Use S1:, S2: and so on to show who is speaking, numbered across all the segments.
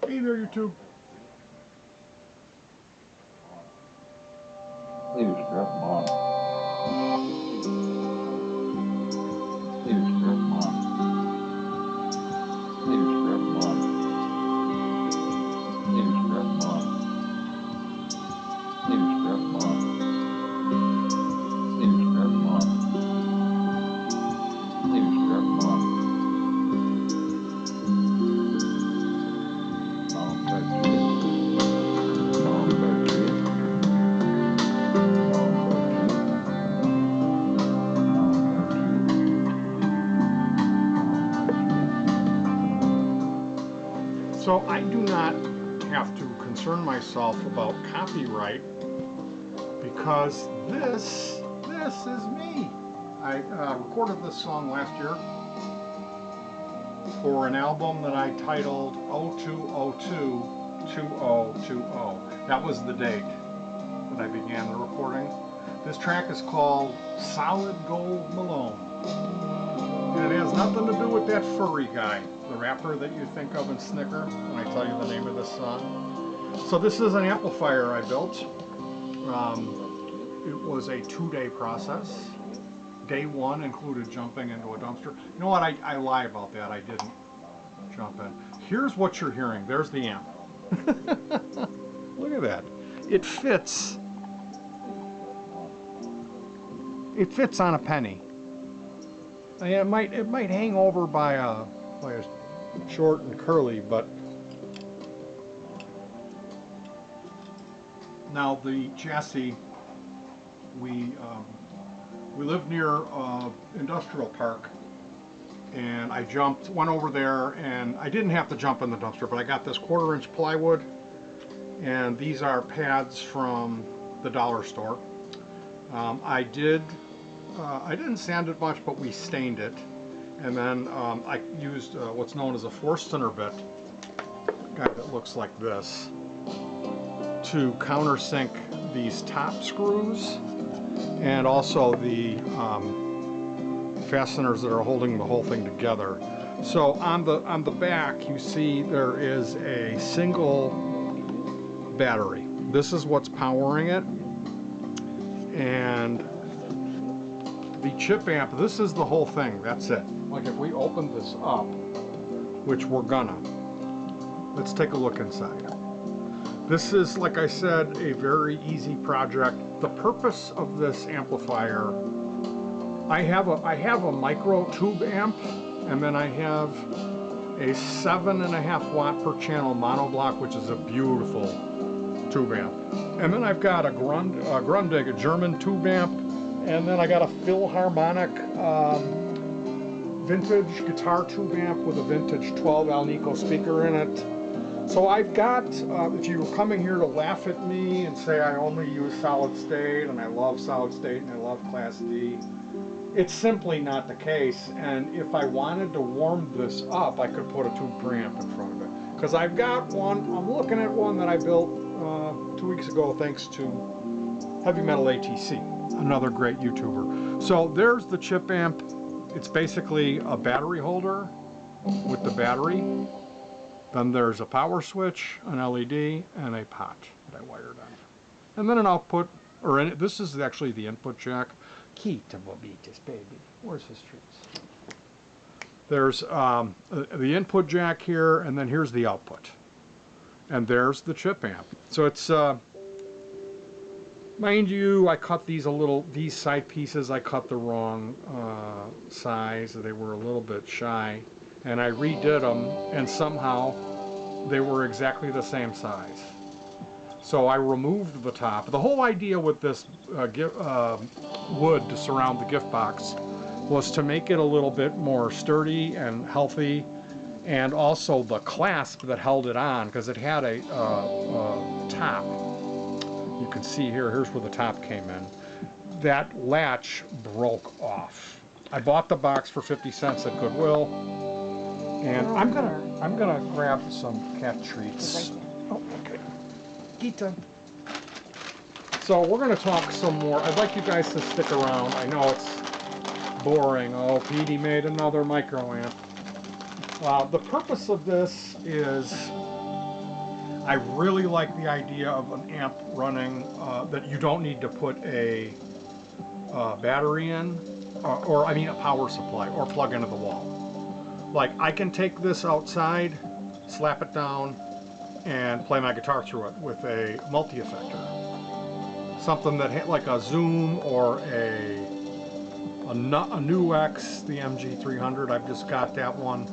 S1: Hey there, YouTube.
S2: Please strap them on. Please strap them on. Please strap them on. Please strap them on. Please strap them on. Please strap them on. Please strap them on. Long back to it. Long back to it. Long back to it. Long back to it. Long back to it.
S1: So I do not have to concern myself about copyright because this is me. I recorded this song last year for an album that I titled 02022020. That was the date that I began the recording. This track is called Solid Gold Malone. And it has nothing to do with that furry guy, the rapper that you think of in Snicker when I tell you the name of this song. So this is an amplifier I built. It was a 2-day process. Day 1 included jumping into a dumpster. You know what, I lie about that, I didn't jump in. Here's what you're hearing, there's the amp. Look at that. It fits on a penny. It might hang over by a short and curly, but now the chassis, we live near industrial park, and I went over there, and I didn't have to jump in the dumpster, but I got this 1/4-inch plywood, and these are pads from the dollar store. I didn't sand it much, but we stained it, and then I used what's known as a Forstner bit, guy that looks like this, to countersink these top screws and also the fasteners that are holding the whole thing together. So on the back, you see there is a single battery. This is what's powering it, and the chip amp, this is the whole thing, that's it. Like if we open this up, which we're gonna, let's take a look inside. This is, like I said, a very easy project. The purpose of this amplifier, I have a micro tube amp, and then I have a 7.5 watt per channel monoblock, which is a beautiful tube amp. And then I've got a Grundig, a German tube amp, and then I got a Philharmonic vintage guitar tube amp with a vintage 12 Alnico speaker in it. So I've got, if you were coming here to laugh at me and say I only use solid state and I love solid state and I love Class D, it's simply not the case. And if I wanted to warm this up, I could put a tube preamp in front of it. Because I've got one, I'm looking at one that I built 2 weeks ago thanks to Heavy Metal ATC, another great YouTuber. So there's the chip amp. It's basically a battery holder with the battery. Then there's a power switch, an LED, and a pot that I wired on. And then an output, this is actually the input jack. Key to Bobitas, baby. Where's his treats? There's the input jack here, and then here's the output. And there's the chip amp. So it's, mind you, I cut these these side pieces, I cut the wrong size. They were a little bit shy. And I redid them, and somehow they were exactly the same size. So I removed the top. The whole idea with this wood to surround the gift box was to make it a little bit more sturdy and healthy, and also the clasp that held it on, because it had a top. You can see here's where the top came in. That latch broke off. I bought the box for 50 cents at Goodwill. And I'm gonna grab some cat treats. Oh, okay. Gita. So we're gonna talk some more. I'd like you guys to stick around. I know it's boring. Oh, Petey made another micro amp. The purpose of this is I really like the idea of an amp running that you don't need to put a battery in, or I mean a power supply, or plug into the wall. Like, I can take this outside, slap it down, and play my guitar through it with a multi-effector. Something that, like a Zoom or a new X, the MG300, I've just got that one.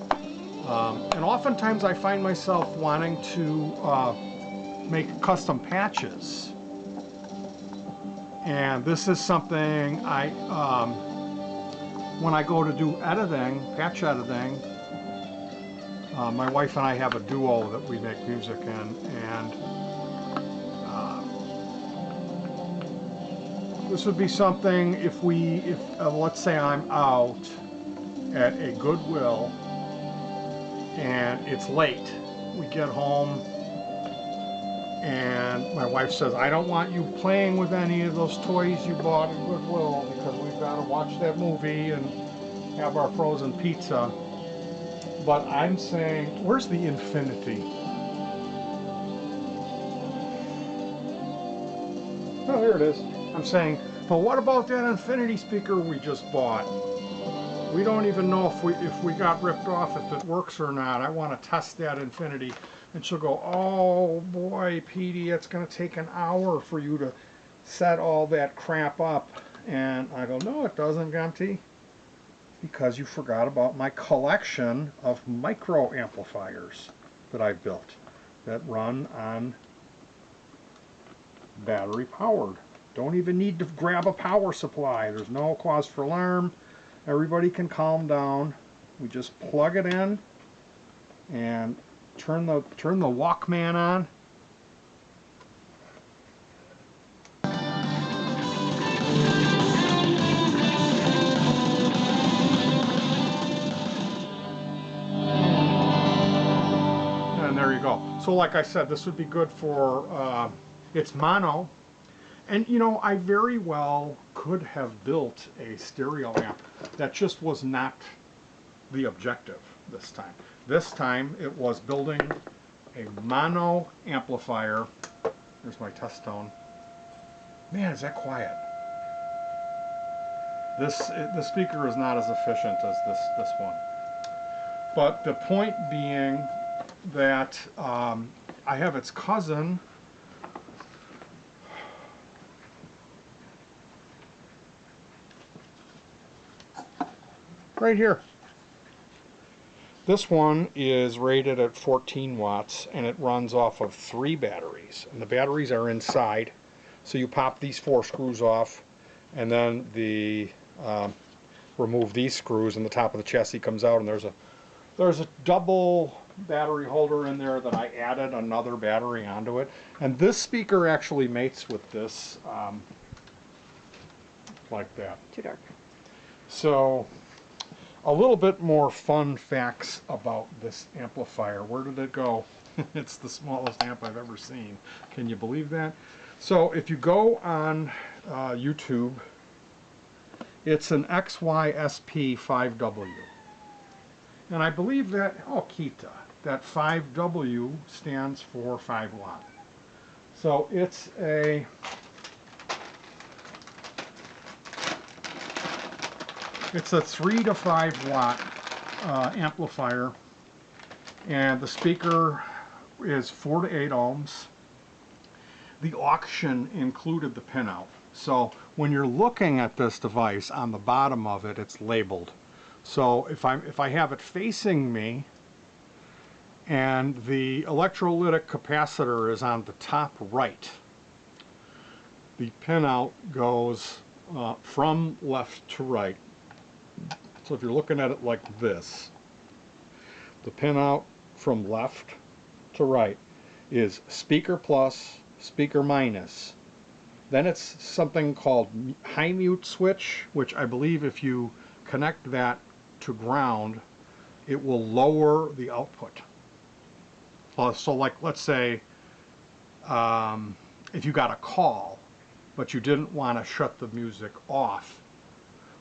S1: And oftentimes I find myself wanting to make custom patches. And this is something when I go to do editing, patch editing, my wife and I have a duo that we make music in, and this would be something if let's say I'm out at a Goodwill and it's late. We get home and my wife says, I don't want you playing with any of those toys you bought at Goodwill because we've got to watch that movie and have our frozen pizza. But I'm saying, where's the infinity? Oh, here it is. I'm saying, but what about that infinity speaker we just bought? We don't even know if we got ripped off, if it works or not. I want to test that infinity. And she'll go, oh boy, Petey, it's going to take an hour for you to set all that crap up. And I go, no, it doesn't, Gunty, because you forgot about my collection of micro amplifiers that I built that run on battery powered. Don't even need to grab a power supply. There's no cause for alarm. Everybody can calm down. We just plug it in and turn the Walkman on. And there you go. So like I said, this would be good for, it's mono. And you know, I very well could have built a stereo amp. That just was not the objective this time. This time it was building a mono amplifier. There's my test tone. Man, is that quiet. The speaker is not as efficient as this one. But the point being that I have its cousin right here. This one is rated at 14 watts and it runs off of 3 batteries. And the batteries are inside. So you pop these 4 screws off and then remove these screws and the top of the chassis comes out, and there's a double battery holder in there that I added another battery onto it. And this speaker actually mates with this like that.
S2: Too dark.
S1: So a little bit more fun facts about this amplifier. Where did it go? It's the smallest amp I've ever seen. Can you believe that? So if you go on YouTube, it's an XYSP 5W. And I believe that, oh, Kita, that 5W stands for 5 watt. So it's a It's a 3 to 5 watt amplifier, and the speaker is 4 to 8 ohms. The auction included the pinout. So when you're looking at this device, on the bottom of it, it's labeled. So if I have it facing me and the electrolytic capacitor is on the top right, the pinout goes from left to right. So if you're looking at it like this, the pinout from left to right is speaker plus, speaker minus. Then it's something called high mute switch, which I believe if you connect that to ground, it will lower the output. So like, let's say if you got a call but you didn't want to shut the music off,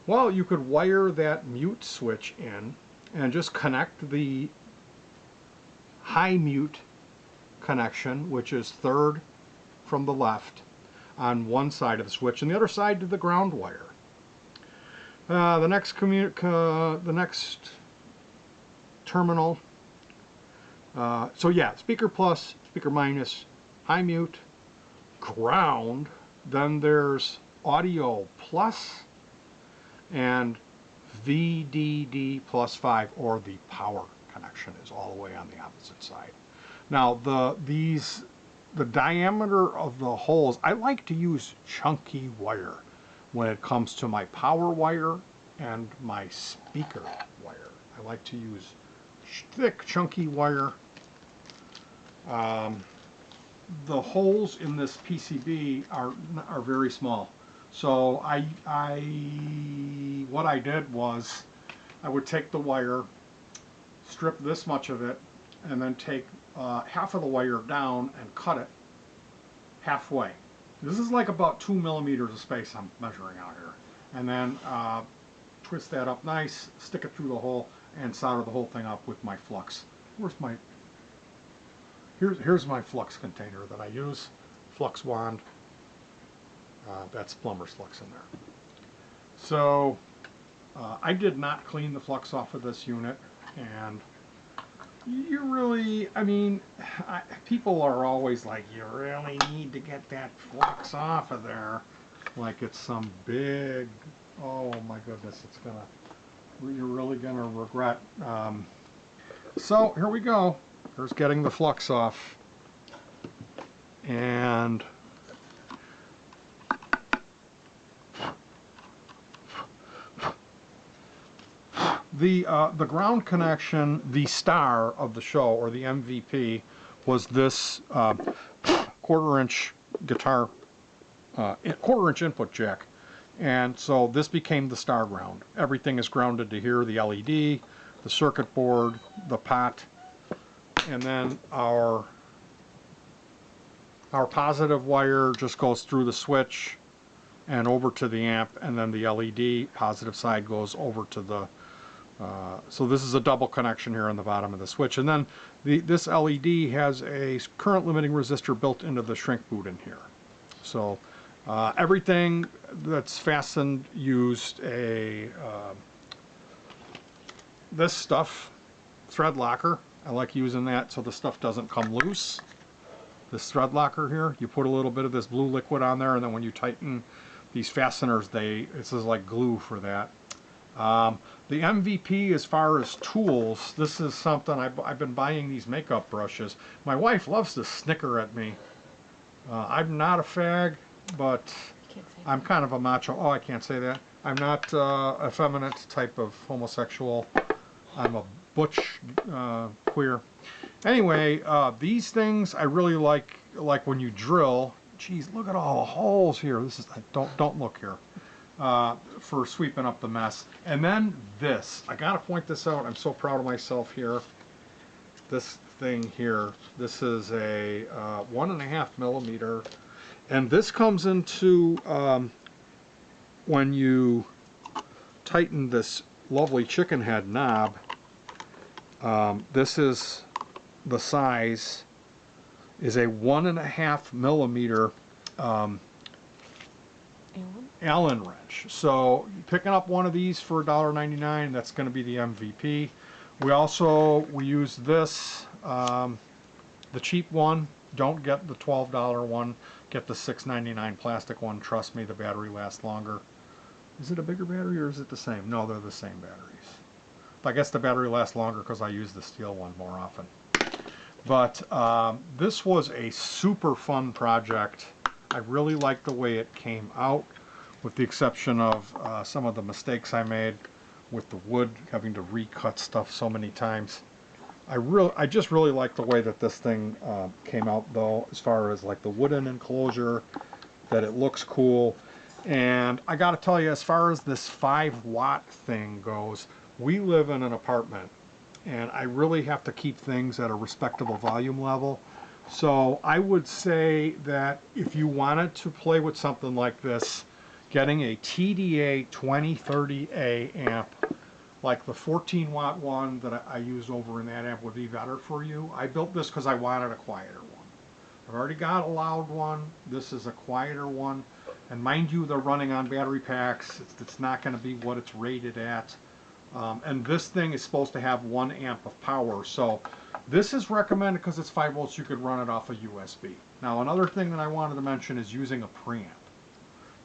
S1: well, you could wire that mute switch in and just connect the high mute connection, which is third from the left on one side of the switch, and the other side to the ground wire. The next terminal. So yeah, speaker plus, speaker minus, high mute, ground. Then there's audio plus and VDD plus 5, or the power connection is all the way on the opposite side. Now the diameter of the holes, I like to use chunky wire when it comes to my power wire and my speaker wire. I like to use thick chunky wire. The holes in this PCB are very small, so what I did was I would take the wire, strip this much of it, and then take half of the wire down and cut it halfway. This is like about 2 millimeters of space I'm measuring out here, and then twist that up nice, stick it through the hole, and solder the whole thing up with my flux. Where's my Here's my flux container that I use, flux wand. That's plumber's flux in there. So I did not clean the flux off of this unit, and you really, I mean, people are always like, you really need to get that flux off of there, like it's some big, oh my goodness, you're really gonna regret. So here we go. Here's getting the flux off, and the ground connection, the star of the show, or the MVP, was this quarter-inch input jack, and so this became the star ground. Everything is grounded to here: the LED, the circuit board, the pot. And then our positive wire just goes through the switch and over to the amp, and then the LED positive side goes over to the so this is a double connection here on the bottom of the switch. And then this LED has a current limiting resistor built into the shrink boot in here. So everything that's fastened used a this stuff, thread locker. I like using that so the stuff doesn't come loose. This thread locker here, you put a little bit of this blue liquid on there, and then when you tighten these fasteners, this is like glue for that. The MVP, as far as tools, this is something I've been buying these makeup brushes. My wife loves to snicker at me. I'm not a fag, but I'm kind of a macho. Oh, I can't say that. I'm not a effeminate type of homosexual. I'm a butch queer. Anyway, these things I really like when you drill. Geez, look at all the holes here. This is don't look here. For sweeping up the mess. And then this, I gotta point this out. I'm so proud of myself here. This thing here. This is a 1.5 millimeter, and this comes into when you tighten this lovely chicken head knob. This is the size, is a 1.5 millimeter Allen wrench. So picking up one of these for $1.99, that's going to be the MVP. We use this, the cheap one. Don't get the $12 one. Get the $6.99 plastic one. Trust me, the battery lasts longer. Is it a bigger battery or is it the same? No, they're the same batteries. I guess the battery lasts longer because I use the steel one more often. But this was a super fun project. I really liked the way it came out, with the exception of some of the mistakes I made with the wood, having to recut stuff so many times. I just really like the way that this thing came out, though, as far as like the wooden enclosure, that it looks cool. And I gotta tell you, as far as this 5-watt thing goes, we live in an apartment, and I really have to keep things at a respectable volume level. So I would say that if you wanted to play with something like this, getting a TDA 2030A amp, like the 14-watt one that I use over in that amp, would be better for you. I built this because I wanted a quieter one. I've already got a loud one. This is a quieter one. And mind you, they're running on battery packs. It's not going to be what it's rated at. And this thing is supposed to have 1 amp of power. So this is recommended because it's 5 volts. You could run it off a USB. Now another thing that I wanted to mention is using a preamp.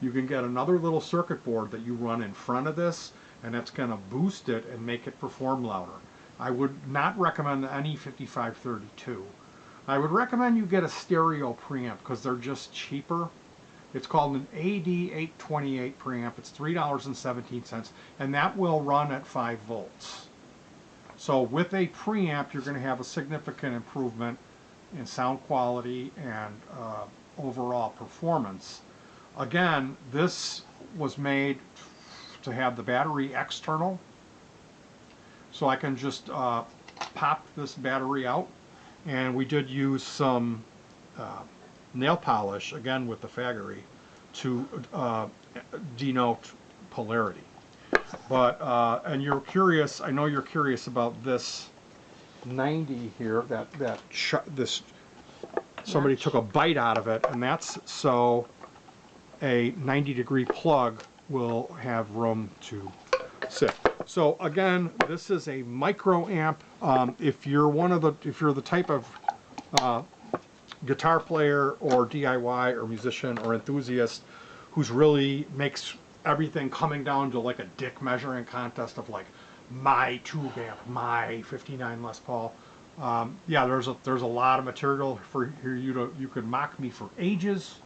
S1: You can get another little circuit board that you run in front of this, and that's going to boost it and make it perform louder. I would not recommend any 5532. I would recommend you get a stereo preamp because they're just cheaper. It's called an AD828 preamp. It's $3.17, and that will run at 5 volts. So with a preamp, you're going to have a significant improvement in sound quality and overall performance. Again, this was made to have the battery external, so I can just pop this battery out. And we did use some nail polish, again with the Faggery, to denote polarity. But, and you're curious, I know you're curious about this 90 here, this, somebody took a bite out of it, and that's so a 90-degree plug will have room to sit. So again, this is a micro amp. If you're the type of guitar player or DIY or musician or enthusiast who's really makes everything coming down to like a dick measuring contest of like my tube amp, my 59 Les Paul. Yeah, there's a lot of material for here. You could mock me for ages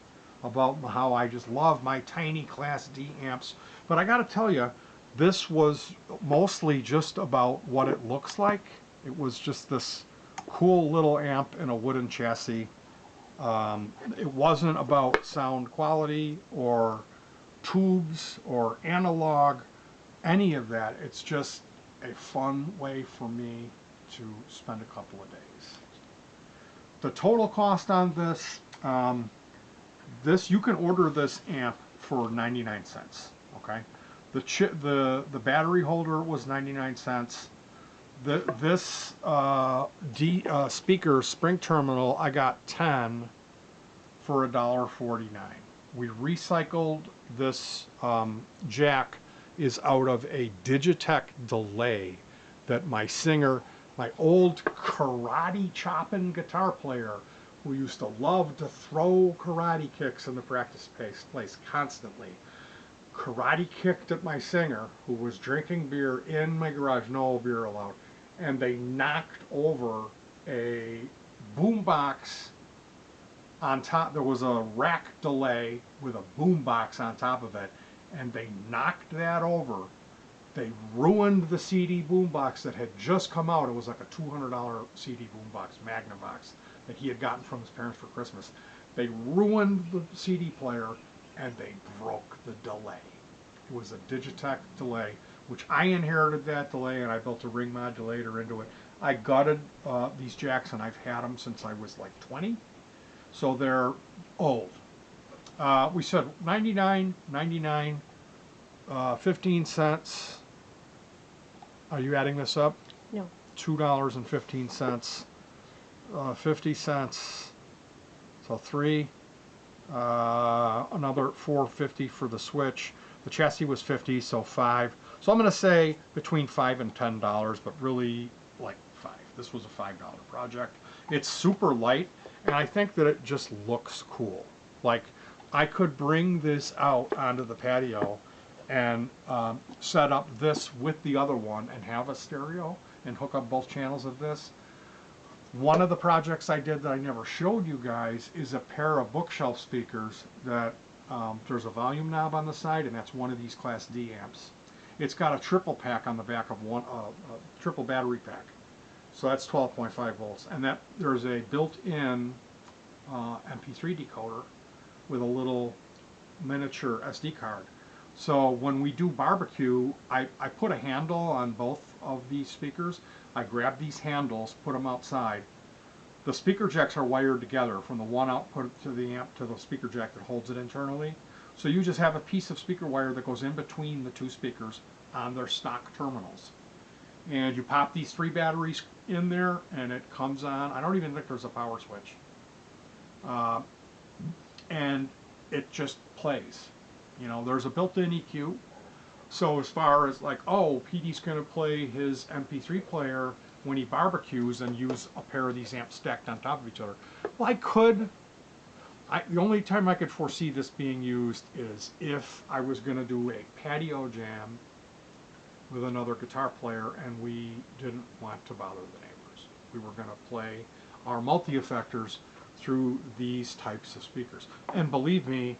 S1: about how I just love my tiny Class D amps, but I got to tell you, this was mostly just about what it looks like. It was just this cool little amp in a wooden chassis. It wasn't about sound quality or tubes or analog, any of that. It's just a fun way for me to spend a couple of days. The total cost on this, you can order this amp for 99 cents. Okay, the battery holder was 99 cents. This speaker spring terminal, I got 10 for $1.49. We recycled this jack is out of a Digitech delay that my singer, my old karate chopping guitar player, who used to love to throw karate kicks in the practice place constantly, karate kicked at my singer, who was drinking beer in my garage, no beer allowed, and they knocked over a boombox on top. There was a rack delay with a boombox on top of it, and they knocked that over. They ruined the CD boombox that had just come out. It was like a $200 CD boombox, Magnavox, that he had gotten from his parents for Christmas. They ruined the CD player, and they broke the delay. It was a Digitech delay, which I inherited that delay, and I built a ring modulator into it. I gutted these jacks, and I've had them since I was like 20, so they're old. We said 99, 15 cents. Are you adding this up?
S3: No.
S1: $2.15, 50 cents, so 3. Another $4.50 for the switch. The chassis was 50, so 5. So I'm going to say between $5 and $10, but really like 5. This was a $5 project. It's super light, and I think that it just looks cool. Like, I could bring this out onto the patio and set up this with the other one and have a stereo and hook up both channels of this. One of the projects I did that I never showed you guys is a pair of bookshelf speakers that there's a volume knob on the side, and that's one of these Class D amps. It's got a triple pack on the back of one, triple battery pack. So that's 12.5 volts. And that there's a built-in MP3 decoder with a little miniature SD card. So when we do barbecue, I put a handle on both of these speakers. I grab these handles, put them outside. The speaker jacks are wired together from the one output to the amp to the speaker jack that holds it internally. So you just have a piece of speaker wire that goes in between the two speakers on their stock terminals. And you pop these 3 batteries in there and it comes on. I don't even think there's a power switch. uh, and it just plays. You know, there's a built-in EQ. So as far as like, oh, PD's going to play his MP3 player when he barbecues and use a pair of these amps stacked on top of each other. Well, I could. The only time I could foresee this being used is if I was going to do a patio jam with another guitar player and we didn't want to bother the neighbors. We were going to play our multi-effectors through these types of speakers. And believe me,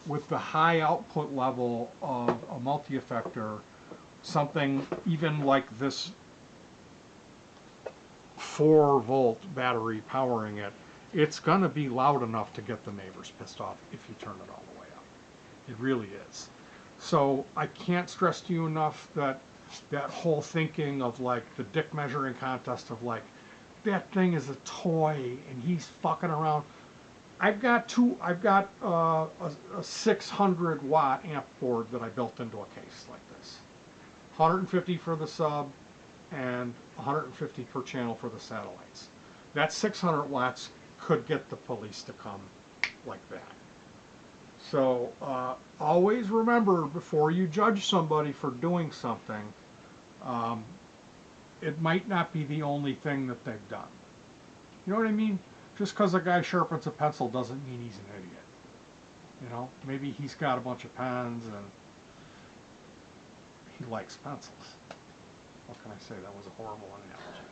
S1: with the high output level of a multi-effector, something even like this 4-volt battery powering it, it's going to be loud enough to get the neighbors pissed off if you turn it all the way up. It really is. So I can't stress to you enough that that whole thinking of like the dick measuring contest of like, that thing is a toy and he's fucking around. I've got a 600 watt amp board that I built into a case like this. 150 for the sub and 150 per channel for the satellites. That 600 watts could get the police to come like that. So always remember, before you judge somebody for doing something, it might not be the only thing that they've done. You know what I mean? Just because a guy sharpens a pencil doesn't mean he's an idiot. You know, maybe he's got a bunch of pens and he likes pencils. What can I say? That was a horrible analogy.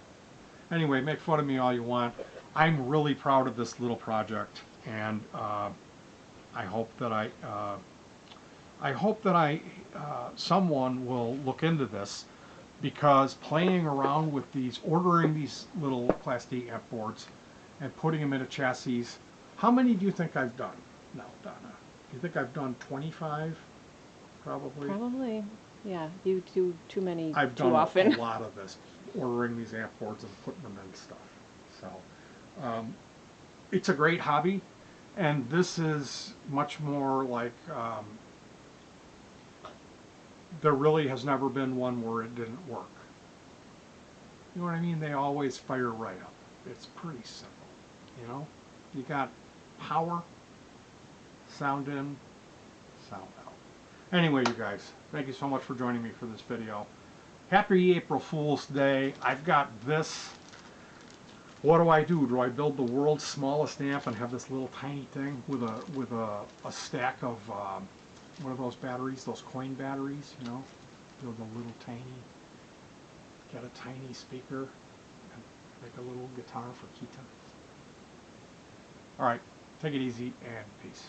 S1: Anyway, make fun of me all you want. I'm really proud of this little project, and I hope that someone will look into this, because playing around with these, ordering these little Class D amp boards and putting them in a chassis. How many do you think I've done? No, Donna. Do you think I've done 25? Probably.
S2: Probably. Yeah, you do too many
S1: I've
S2: too
S1: done
S2: often.
S1: a lot of this, ordering these amp boards and putting them in stuff. So it's a great hobby, and this is much more like there really has never been one where it didn't work. You know what I mean? They always fire right up. It's pretty simple, you know? You got power, sound in, sound out. Anyway, you guys, thank you so much for joining me for this video. Happy April Fool's Day. I've got this. What do I do? Do I build the world's smallest amp and have this little tiny thing with a stack of what are those batteries? Those coin batteries, you know? Build a little tiny, get a tiny speaker, and make a little guitar for key times. All right, take it easy and peace.